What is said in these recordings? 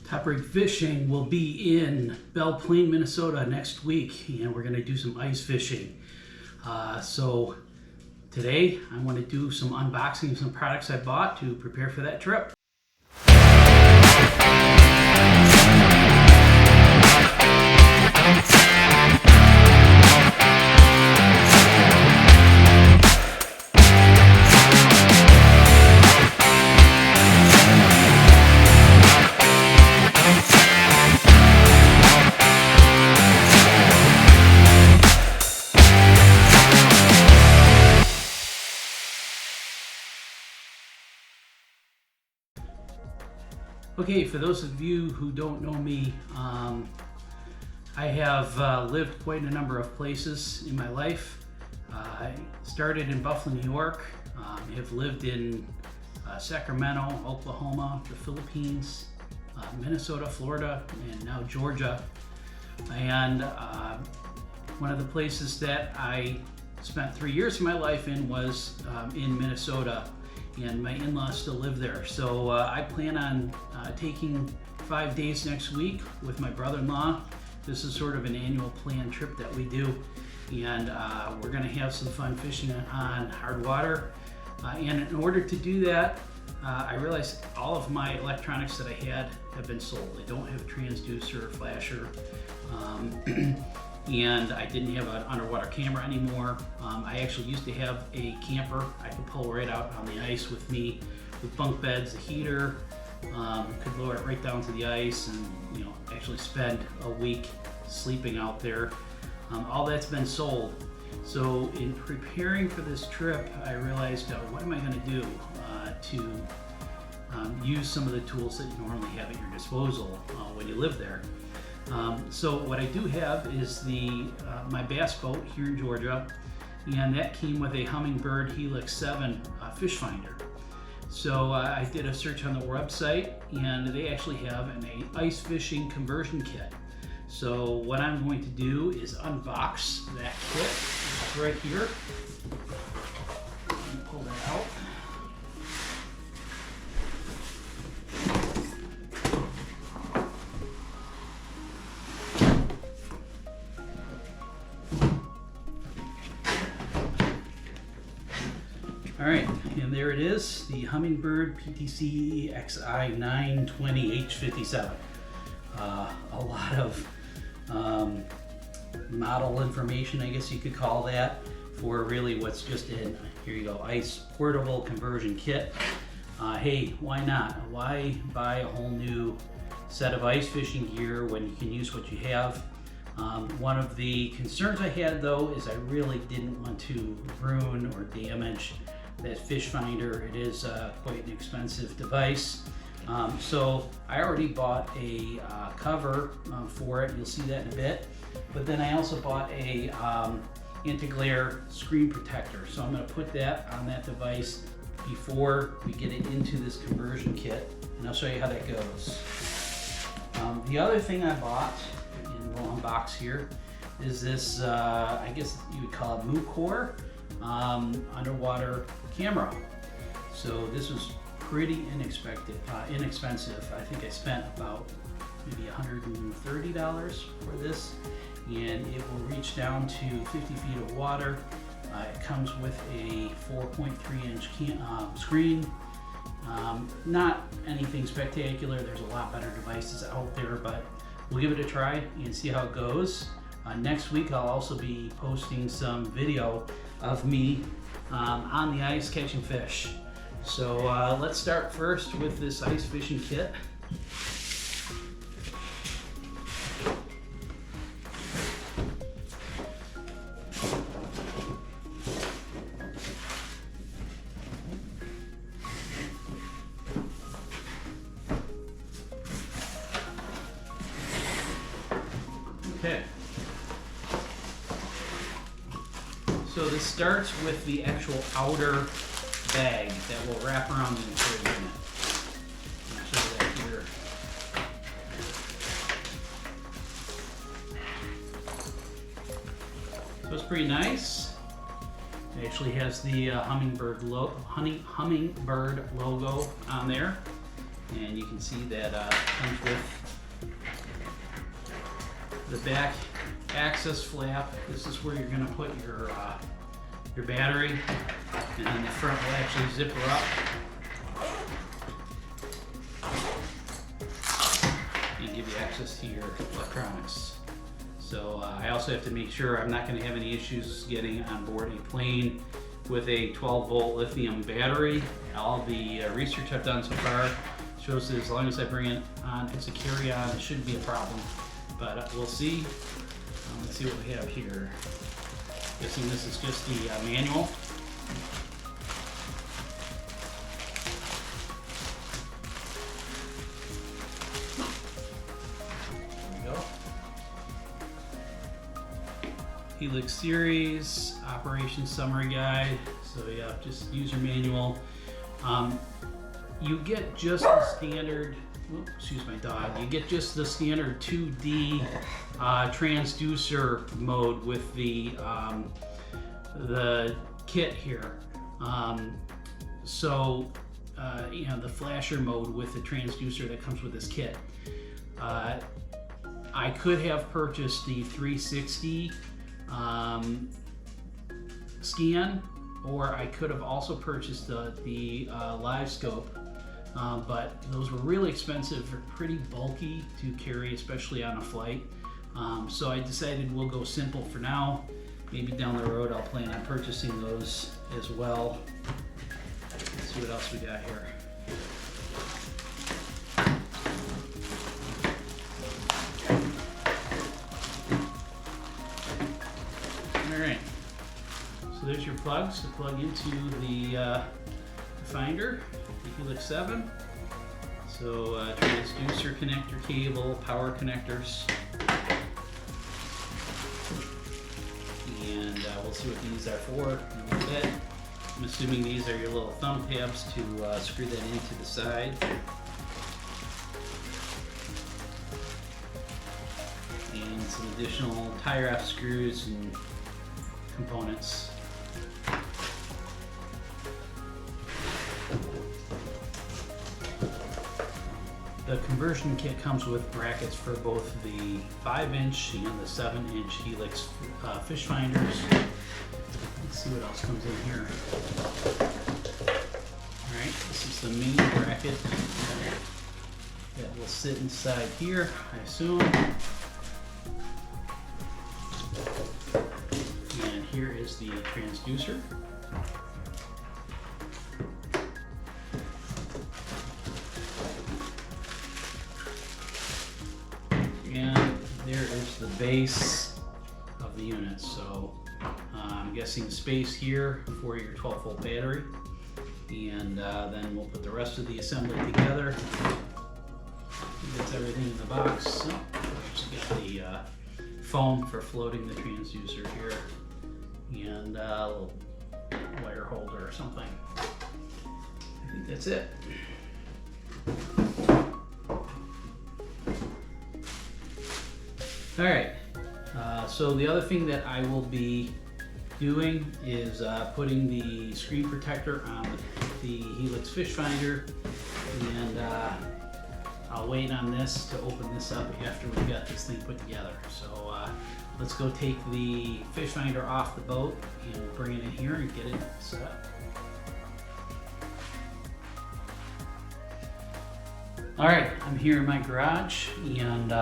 Top Rig Fishing will be in Belle Plaine, Minnesota next week, and we're going to do some ice fishing. So today I want to do some unboxing of some products I bought to prepare for that trip. Okay, for those of you who don't know me, I have lived quite a number of places in my life. I started in Buffalo, New York, have lived in Sacramento, Oklahoma, the Philippines, Minnesota, Florida, and now Georgia. And one of the places that I spent 3 years of my life in was in Minnesota. And my in-laws still live there. So I plan on taking 5 days next week with my brother-in-law. This is sort of an annual planned trip that we do. And we're gonna have some fun fishing on hard water. And in order to do that, I realized all of my electronics that I had have been sold. I don't have a transducer or flasher. And I didn't have an underwater camera anymore. I actually used to have a camper I could pull right out on the ice with me, with bunk beds, a heater, could lower it right down to the ice, and actually spend a week sleeping out there. All that's been sold. So in preparing for this trip, I realized, what am I going to do to use some of the tools that you normally have at your disposal when you live there. So what I do have is my bass boat here in Georgia, and that came with a Hummingbird Helix 7 fish finder. So I did a search on the website, and they actually have an ice fishing conversion kit. So what I'm going to do is unbox that kit. It's right here. Let me pull that out. All right, and there it is, the Hummingbird PTC XI 920H57. A lot of model information, I guess you could call that, for really what's just in, here you go, ice portable conversion kit. Hey, why not? Why buy a whole new set of ice fishing gear when you can use what you have? One of the concerns I had, though, is I really didn't want to ruin or damage that fish finder. It is quite an expensive device. So I already bought a cover for it. You'll see that in a bit. But then I also bought a anti-glare screen protector. So I'm going to put that on that device before we get it into this conversion kit, and I'll show you how that goes. The other thing I bought, and we'll unbox here, is this, I guess you would call it Moocor underwater camera. So this was pretty inexpensive. I think I spent about maybe $130 for this, and it will reach down to 50 feet of water. It comes with a 4.3-inch screen. Not anything spectacular. There's a lot better devices out there, but we'll give it a try and see how it goes. Next week I'll also be posting some video of me on the ice catching fish. So let's start first with this ice fishing kit. Okay. So this starts with the actual outer bag that will wrap around the entire unit. I'll show you that here. So it's pretty nice. It actually has the Hummingbird logo on there. and you can see that comes with the back access flap. This is where you're going to put your battery, and then the front will actually zipper up. And give you access to your electronics. So I also have to make sure I'm not going to have any issues getting on board a plane with a 12-volt lithium battery. All the research I've done so far shows that as long as I bring it on, it's a carry-on, it shouldn't be a problem. But we'll see. Let's see what we have here. Guessing this is just the manual. There we go. Helix series, operation summary guide. So yeah, just user manual. You get just the standard, excuse my dog, you get just the standard 2D transducer mode with the kit here. You know, the flasher mode with the transducer that comes with this kit. I could have purchased the 360 scan, or I could have also purchased the live scope, but those were really expensive, pretty bulky to carry, especially on a flight. So I decided we'll go simple for now. Maybe down the road I'll plan on purchasing those as well. Let's see what else we got here. Alright, so there's your plugs to plug into the finder, the Helix 7. So transducer connector cable, power connectors. And we'll see what these are for in a little bit. I'm assuming these are your little thumb tabs to screw that into the side. And some additional TRF screws and components. The conversion kit comes with brackets for both the 5-inch and the 7-inch Helix fish finders. Let's see what else comes in here. Alright, this is the main bracket that will sit inside here, I assume. And here is the transducer. And there is the base of the unit. So I'm guessing space here for your 12-volt battery. And then we'll put the rest of the assembly together. That's everything in the box. So we've got the foam for floating the transducer here, and a little wire holder or something. I think that's it. All right, so the other thing that I will be doing is putting the screen protector on the Helix fish finder, and I'll wait on this to open this up after we've got this thing put together. So let's go take the fish finder off the boat and bring it in here and get it set up. All right, I'm here in my garage, and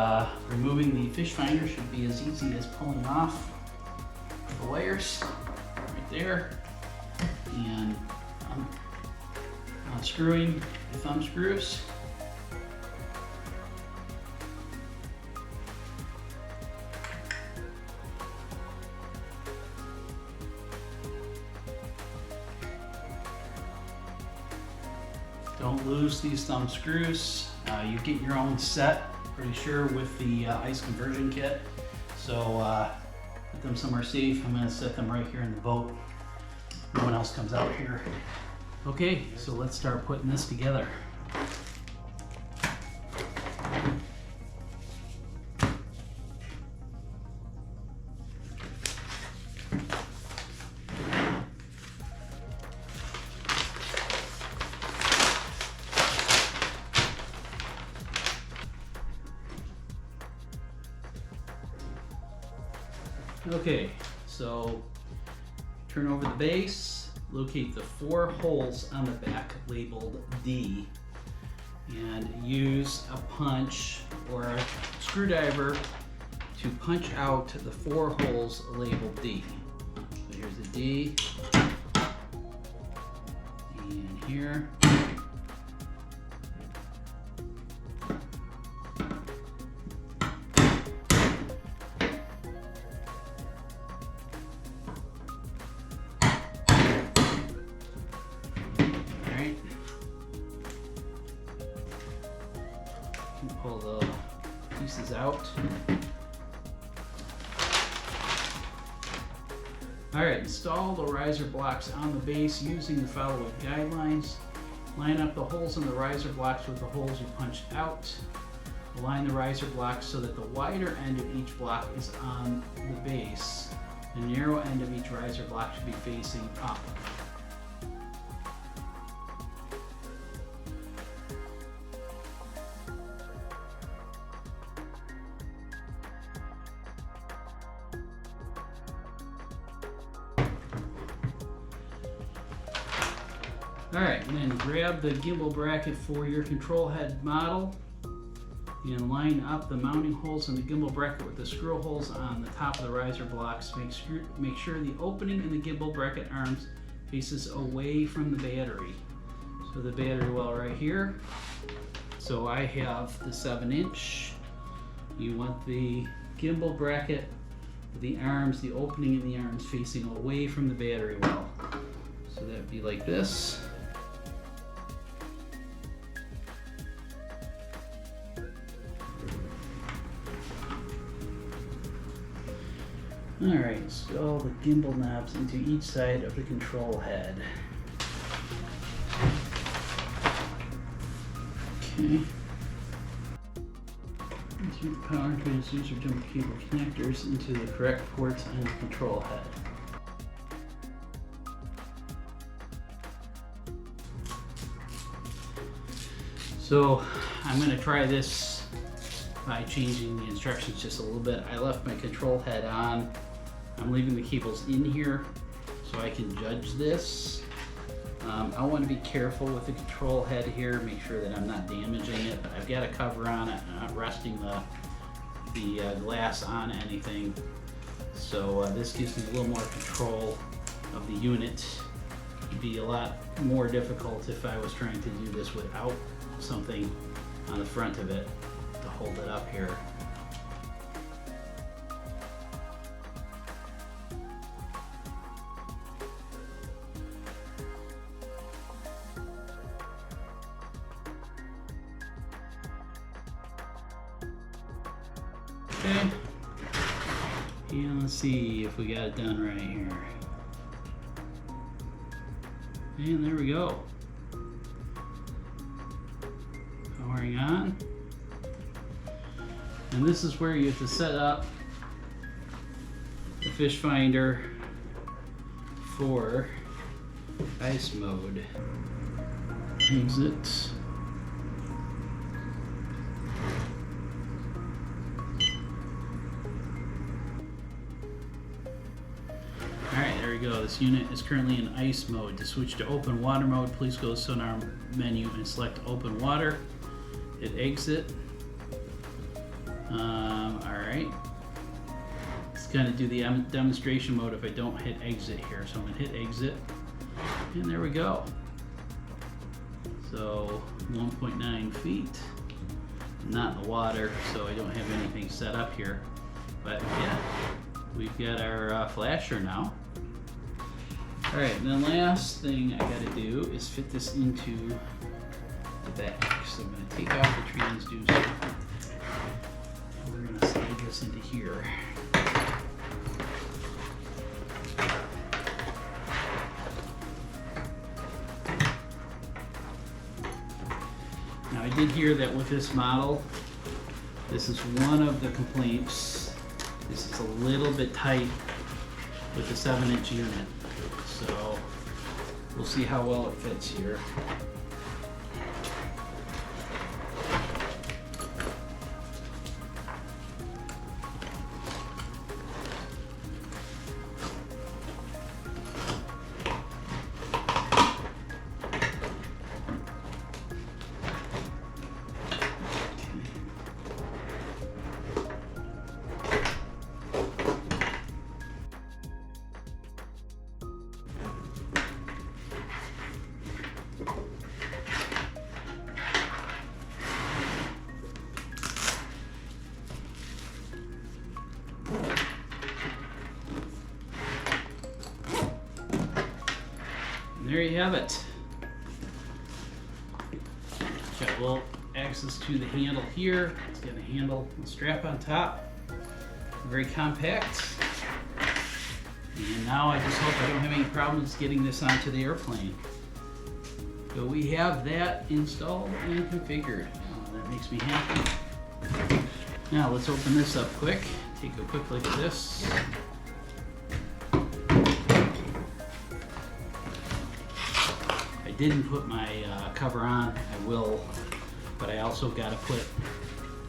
removing the fish finder should be as easy as pulling off the wires right there, and unscrewing the thumb screws. Don't lose these thumb screws. You get your own set, pretty sure, with the ice conversion kit. So put them somewhere safe. I'm going to set them right here in the boat. No one else comes out here. Okay, so let's start putting this together. Okay, so turn over the base, locate the 4 holes on the back labeled D, and use a punch or a screwdriver to punch out the 4 holes labeled D. So here's the D, and here. Alright. Pull the pieces out. Alright, install the riser blocks on the base using the following guidelines. Line up the holes in the riser blocks with the holes you punched out. Align the riser blocks so that the wider end of each block is on the base. The narrow end of each riser block should be facing up. Alright, and then grab the gimbal bracket for your control head model and line up the mounting holes in the gimbal bracket with the screw holes on the top of the riser blocks. Make sure the opening in the gimbal bracket arms faces away from the battery. So the battery well right here. So I have the 7-inch. You want the gimbal bracket, the arms, the opening in the arms facing away from the battery well. So that would be like this. Alright, install the gimbal knobs into each side of the control head. Okay. Insert the power transducer jumper cable connectors into the correct ports on the control head. So I'm going to try this by changing the instructions just a little bit. I left my control head on. I'm leaving the cables in here so I can judge this. I want to be careful with the control head here, make sure that I'm not damaging it, but I've got a cover on it. I'm not resting the glass on anything. So this gives me a little more control of the unit. It'd be a lot more difficult if I was trying to do this without something on the front of it to hold it up here. Okay, and let's see if we got it done right here. And there we go. Powering on. And this is where you have to set up the fish finder for ice mode. Exit. Alright, there we go. This unit is currently in ice mode. To switch to open water mode, please go to sonar menu and select open water. Hit exit. Alright. It's going to do the demonstration mode if I don't hit exit here. So I'm going to hit exit. And there we go. So 1.9 feet. Not in the water, so I don't have anything set up here. But yeah, we've got our flasher now. Alright, and then last thing I gotta do is fit this into the back. So I'm gonna take off the transducer. And we're gonna slide this into here. Now I did hear that with this model, this is one of the complaints. This is a little bit tight with the 7-inch unit. So we'll see how well it fits here. there you have it. Got a little access to the handle here. It's got a handle and strap on top. Very compact. And now I just hope I don't have any problems getting this onto the airplane. So we have that installed and configured. That makes me happy. Now let's open this up quick. Take a quick look at this. I didn't put my cover on. I will, but I also got to put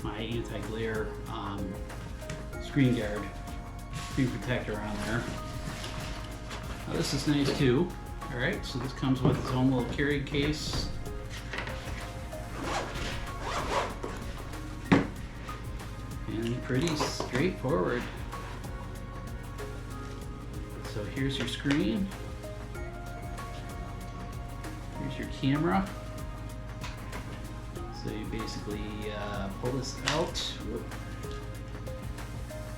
my anti-glare screen guard, screen protector on there. Now this is nice too. All right, so this comes with its own little carry case. And pretty straightforward. So here's your screen. Here's your camera. So you basically pull this out. Whoop.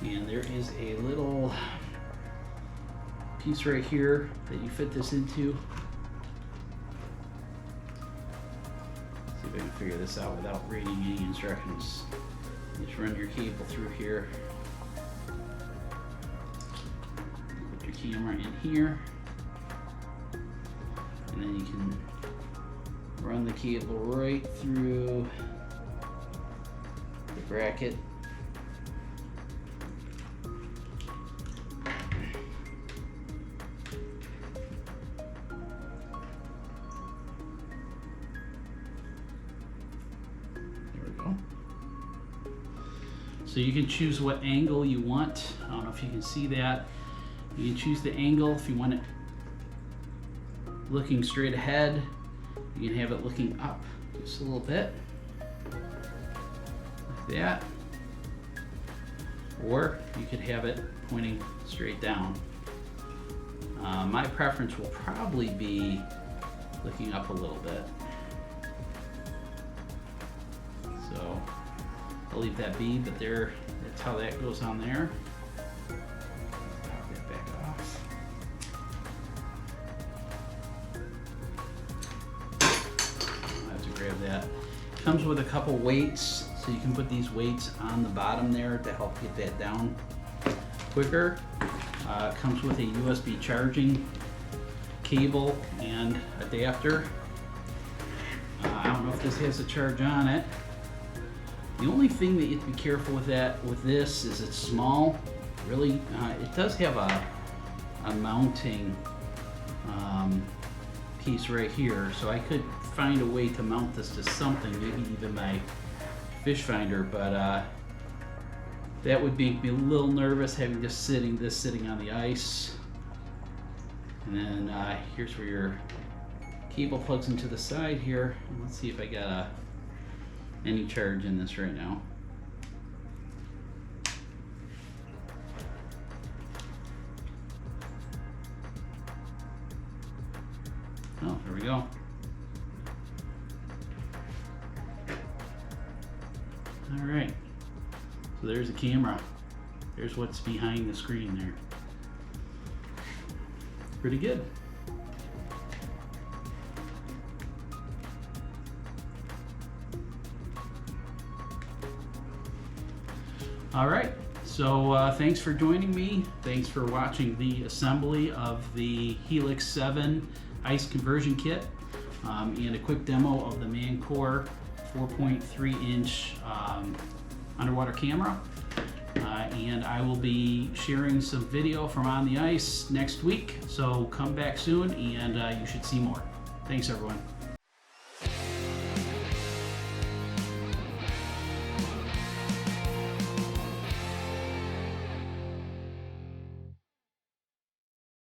And there is a little piece right here that you fit this into. Let's see if I can figure this out without reading any instructions. Just run your cable through here. Put your camera in here. And then you can run the cable right through the bracket. So you can choose what angle you want. I don't know if you can see that. You can choose the angle if you want it looking straight ahead. You can have it looking up just a little bit, like that. Or you could have it pointing straight down. My preference will probably be looking up a little bit. So I'll leave that be, but there, that's how that goes on there. Pop that back off. I'll have to grab that. Comes with a couple weights, so you can put these weights on the bottom there to help get that down quicker. Comes with a USB charging cable and adapter. I don't know if this has a charge on it. The only thing that you have to be careful with this is it's small. Really, it does have a mounting piece right here, so I could find a way to mount this to something, maybe even my fish finder, but that would make me a little nervous having this sitting on the ice. And then here's where your cable plugs into the side here. Let's see if I got any charge in this right now. Oh, there we go. All right, so there's the camera. There's what's behind the screen there. Pretty good. All right, so thanks for joining me. Thanks for watching the assembly of the Helix 7 ice conversion kit and a quick demo of the Moocor 4.3-inch underwater camera. And I will be sharing some video from on the ice next week, so come back soon and you should see more. Thanks, everyone.